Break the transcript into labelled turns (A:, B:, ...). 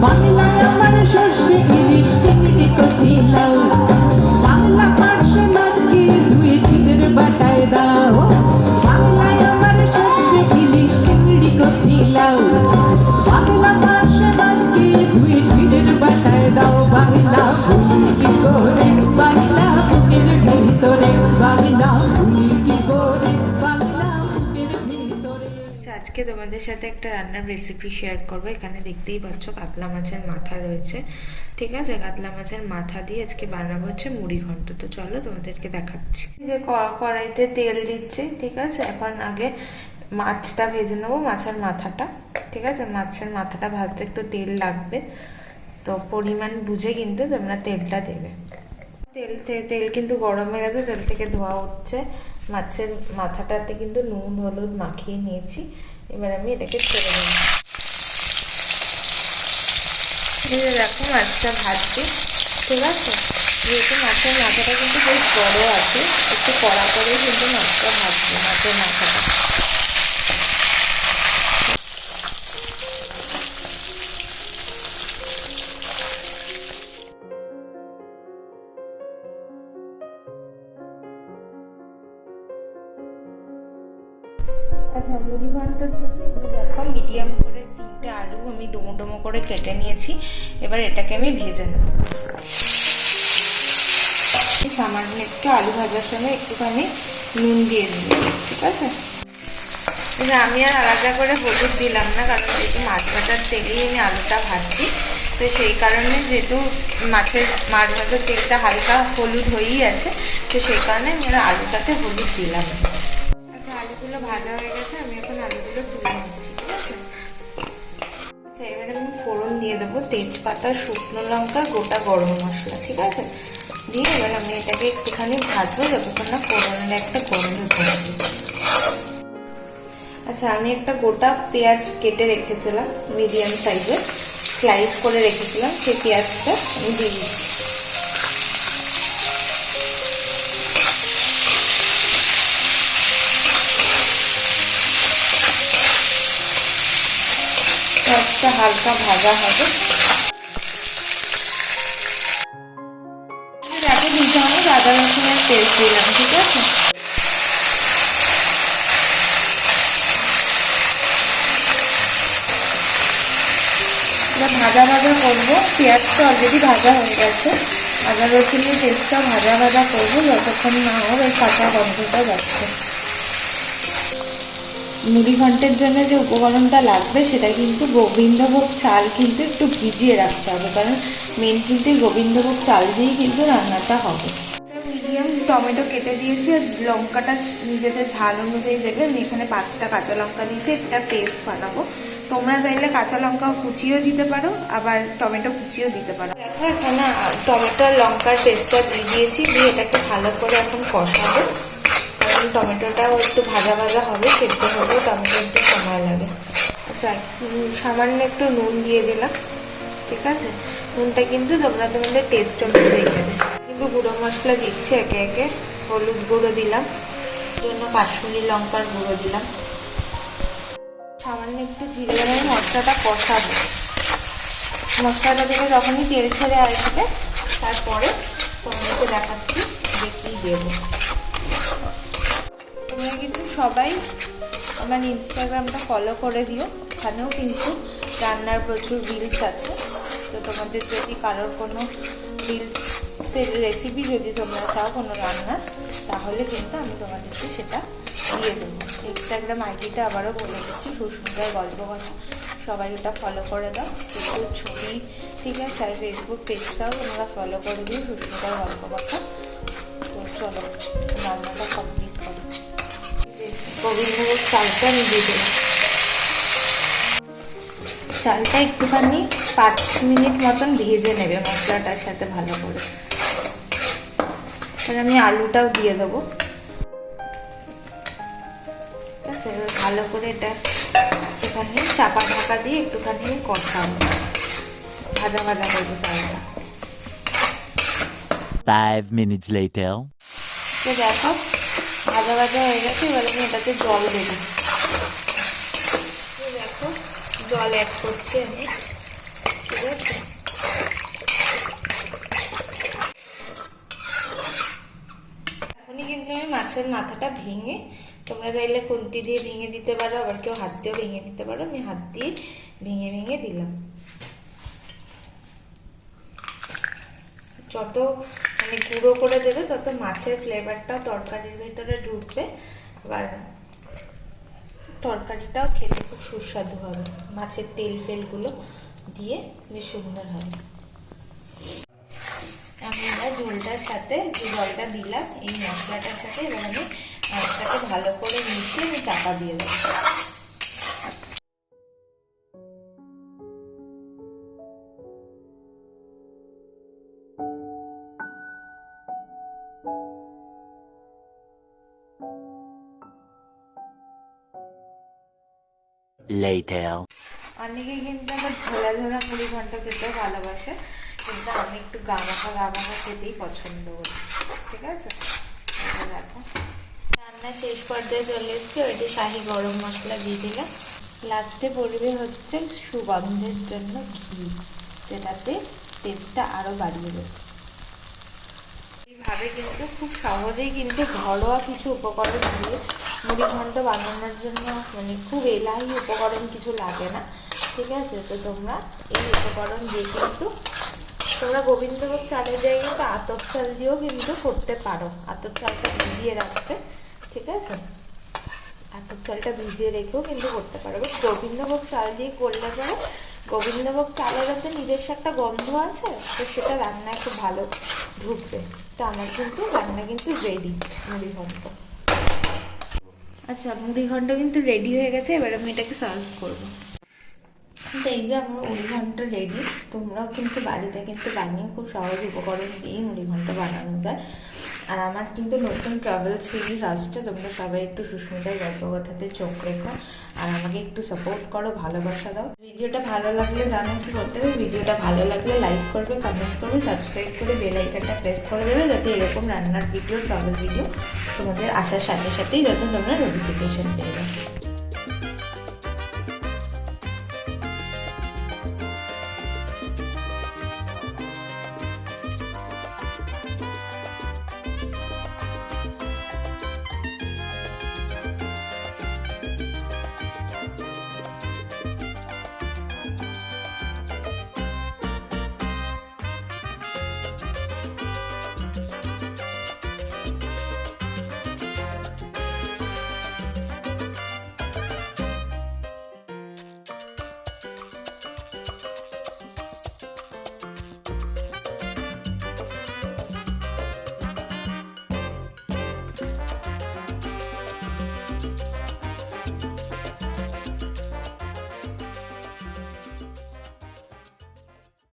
A: বাংলায় আমার সর্ষে ইলিশ চিংড়ি কচি লাউ, বাংলা পার্শে মাছকে ধুয়ে চিড়ের বাটায় দাও। বাংলায় আমার সর্ষে ইলিশ চিংড়ি কচি লাউ, বাংলা পার্শে মাছকে ধুয়ে চিড়ের বাটায় দাও। বাংলা ভুলি কি করে, বাংলা বুকের ভিতরে, বাংলা ভুলি কি করে, বাংলা বুকের ভিতরে।
B: আজকে তোমাদের সাথে একটা রান্নার রেসিপি শেয়ার করবো। এখানে দেখতেই পাচ্ছ কাতলা মাছের মাথা রয়েছে, ঠিক আছে। কাতলা মাছের মাথা দিয়ে আজকে বানাবো হচ্ছে মুড়ি ঘন্ট। তো চলো তোমাদেরকে দেখাচ্ছি। যে কড়াইতে তেল দিচ্ছে, ঠিক আছে। এখন আগে মাছটা ভেজে নেবো, মাছের মাথাটা, ঠিক আছে। মাছের মাথাটা ভাজতে একটু তেল লাগবে, তো পরিমাণ বুঝে কিন্তু তোমরা তেলটা দেবে। তেল কিন্তু গরম হয়ে গেছে, তেল থেকে ধোয়া উঠছে। মাছের মাথাটাতে কিন্তু নুন হলুদ মাখিয়ে নিয়েছি। এবার আমি এটাকে ছেড়ে দেবো। দেখো মাছটা ভাজছি, ঠিক আছে। যেহেতু মাছের মাথাটা কিন্তু বেশ বড় আছে, একটু কড়া করেই কিন্তু মাছটা ভাজবো, মাছের মাথাটা। আচ্ছা, মুড়ি ঘন্টার জন্য দেখো মিডিয়াম করে 3টে আলু আমি ডুমো ডুমো করে কেটে নিয়েছি। এবার এটাকে আমি ভেজে নেব। সামান্য একটু আলু ভাজার সময় একটুখানি নুন দিয়ে দেব, ঠিক আছে। আমি আর আলাদা করে হলুদ দিলাম না, কারণ যেহেতু মাছ ভাজার তেলেই আমি আলুটা ভাজছি, তো সেই কারণে যেহেতু মাছ ভাজার তেলটা হালকা হলুদ হয়েই আছে, তো সেই কারণে আমি আর আলুটাতে হলুদ দিলাম না। আলুগুলো ভাজা হয়ে গেছে, আমি এখন আলুগুলো তুলে নিচ্ছি, ঠিক আছে। আচ্ছা, এবারে আমি ফোড়ন দিয়ে দেবো তেজপাতা, শুকনো লঙ্কা, গোটা গরম মশলা, ঠিক আছে। দিয়ে এবার আমি এটাকে একটুখানি ভাজবো যতক্ষণ না ফোড়নের একটা গন্ধ থাকবে। আচ্ছা, আমি একটা গোটা পেঁয়াজ কেটে রেখেছিলাম, মিডিয়াম সাইজের স্লাইস করে রেখেছিলাম, সেই পেঁয়াজটা আমি দিয়ে দিচ্ছি। পেঁয়াজটা হালকা ভাজা হবে। আগে 2 চামচ আদা রসুনের পেস্ট দিলাম, ঠিক আছে। ভাজা ভাজা করবো, পেঁয়াজটা অলরেডি ভাজা হয়ে গেছে, আদা রসুনের পেস্টটা ভাজা ভাজা করবো যতক্ষণ না হোক এই কাঁচা গন্ধটা যাচ্ছে। মুড়ি ঘন্টের জন্য যে উপকরণটা লাগবে সেটা কিন্তু গোবিন্দভোগ চাল কিন্তু একটু ভিজিয়ে রাখতে হবে, কারণ মেন কিন্তু গোবিন্দভোগ চাল দিয়েই কিন্তু রান্নাটা হবে। মিডিয়াম টমেটো কেটে দিয়েছি, আর লঙ্কাটা নিজেদের ঝাল অনুযায়ী দেবে। আমি এখানে 5টা কাঁচা লঙ্কা দিয়েছি, একটা পেস্ট বানাবো। তোমরা চাইলে কাঁচা লঙ্কা কুচিয়েও দিতে পারো, আবার টমেটো কুচিয়েও দিতে পারো। দেখো এখানে টমেটো লঙ্কার পেস্টটা দিয়ে দিয়েছি, দিয়ে এটাকে ভালো করে এখন কষাবো, কারণ টমেটোটাও একটু ভাজা ভাজা হবে, সেদ্ধ হবে, টমেটো একটু সময় লাগে। আচ্ছা, সামান্য একটু নুন দিয়ে দিলাম, ঠিক আছে। নুনটা কিন্তু তোমরা তোমাদের টেস্ট অনুযায়ী দেবে। কিন্তু গুঁড়ো মশলা দিচ্ছি একে একে। হলুদ গুঁড়ো দিলাম, জন্য কাশ্মীরি লঙ্কার গুঁড়ো দিলাম, সামান্য একটু জিরে। আমি মশলাটা কষাবো, মশলাটা থেকে যখনই তেল ছেড়ে আসবে তারপরে তোমাদেরকে দেখাচ্ছি যে কী দেবো। তোমরা কিন্তু সবাই আমার ইনস্টাগ্রামটা ফলো করে দিও, ওখানেও কিন্তু রান্নার প্রচুর রিলস আছে। তো তোমাদের যদি কারোর কোনো রিলসের রেসিপি যদি তোমরা চাও কোনো রান্নার, তাহলে কিন্তু আমি তোমাদেরকে সেটা দিয়ে দেবো। ইনস্টাগ্রাম আইডিটা আবারও বলে দিচ্ছি, সুস্মিতার গল্প কথা। সবাই ওটা ফলো করে দাও, প্রচুর ছবি, ঠিক আছে। আর ফেসবুক পেজটাও তোমরা ফলো করে দিও, সুস্মিতার গল্প কথা। তো চলো রান্নাটা কমপ্লিট করো। গোবিন্দভোগ চালটা আমি দিয়ে দিলাম। চালটা একটুখানি 5 মিনিট মতন ভেজে নেবে মশলাটার সাথে ভালো করে। এবার আমি আলুটাও দিয়ে দেবো, ঠিক আছে। এবার ভালো করে এটা একটুখানি চাপা ঢাকা দিয়ে একটুখানি কষাবো, ভাজা ভাজা করবো চালটা।
C: 5 minutes later.
B: তো দেখো ভাজা ভাজা হয়ে গেছে, এবার আমি এটাতে জল দেবো। দেখো জল অ্যাড করছি আমি, ঠিক আছে। মাছের মাথাটা ভেঙে তোমরা চাইলে খুন্তি দিয়ে ভেঙে দিতে পারো, আবার কেউ হাত দিয়েও ভেঙে দিতে পারো। আমি হাত দিয়ে ভেঙে ভেঙে দিলাম। যত মানে গুঁড়ো করে দেবে তত মাছের ফ্লেভারটাও তরকারির ভেতরে ঢুকবে, আবার তরকারিটাও খেতে খুব সুস্বাদু হবে। মাছের তেল ফেলগুলো দিয়ে বেশ সুন্দর হবে। আমরা ঝোলটার সাথে যে জলটা দিলাম এই মশলাটার সাথে এবার আমি মাছটাকে ভালো করে মিশিয়ে আমি চাপা দিয়ে দেবো।
C: Later.
B: অনেকে কিন্তু আবার ঝোলা ঝোলা মুড়ি ঘন্ট খেতেও ভালোবাসে, কিন্তু আমি একটু গামাখা খেতেই পছন্দ করি। ঠিক আছে, দেখো রান্না শেষ পর্যায়ে চলে এসছে। ওইটা শাহি গরম মশলা দিয়ে দিলাম। লাস্টে পড়বে হচ্ছে সুগন্ধের জন্য ঘি, যেটাতে টেস্টটা আরও বাড়িয়ে দেবে। এইভাবে কিন্তু খুব সহজেই কিন্তু ঘরোয়া কিছু উপকরণ দিয়ে মুড়ি ঘন্ট বানানোর জন্য মানে খুব এলাহি উপকরণ কিছু লাগে না। ঠিক আছে, তো তোমরা এই উপকরণ দিয়ে কিন্তু তোমরা গোবিন্দভোগ চালের জায়গায় তো আতপ চাল দিয়েও কিন্তু করতে পারো। আতপ চালটা ভিজিয়ে রাখবে, ঠিক আছে, আতপ চালটা ভিজিয়ে রেখেও কিন্তু করতে পারো। বাট গোবিন্দভোগ চাল দিয়ে করলে পরে গোবিন্দভোগ চালের মধ্যে নিজস্ব একটা গন্ধ আছে, তো সেটা রান্নায় খুব ভালো ঢুকবে। তো আমার কিন্তু রান্না কিন্তু রেডি মুড়ি ঘন্ট। আচ্ছা, মুড়ি ঘন্ট কিন্তু রেডি হয়ে গেছে। এবার আমি এটাকে সার্ভ করবো। তো এই যে আমার মুড়ি ঘন্ট রেডি। তোমরাও কিন্তু বাড়িতে কিন্তু বানিয়ে খুব সহজ উপকরণ দিয়েই মুড়ি ঘন্ট বানানো যায়। আর আমার কিন্তু নতুন ট্রাভেল সিরিজ আসছে, তোমরা সবাই একটু সুস্মিতার গল্পকথাতে চোখ রেখো আর আমাকে একটু সাপোর্ট করো, ভালোবাসা দাও। ভিডিওটা ভালো লাগলে জানো কি করতে হবে, ভিডিওটা ভালো লাগলে লাইক করবে, কমেন্ট করবে, সাবস্ক্রাইব করে বেল আইকনটা প্রেস করে দেবে, যাতে এরকম রান্নার ভিডিও, ট্রাভেল ভিডিও তোমাদের আসার সাথে সাথেই যাতে তোমরা নোটিফিকেশন পেয়ে যাও।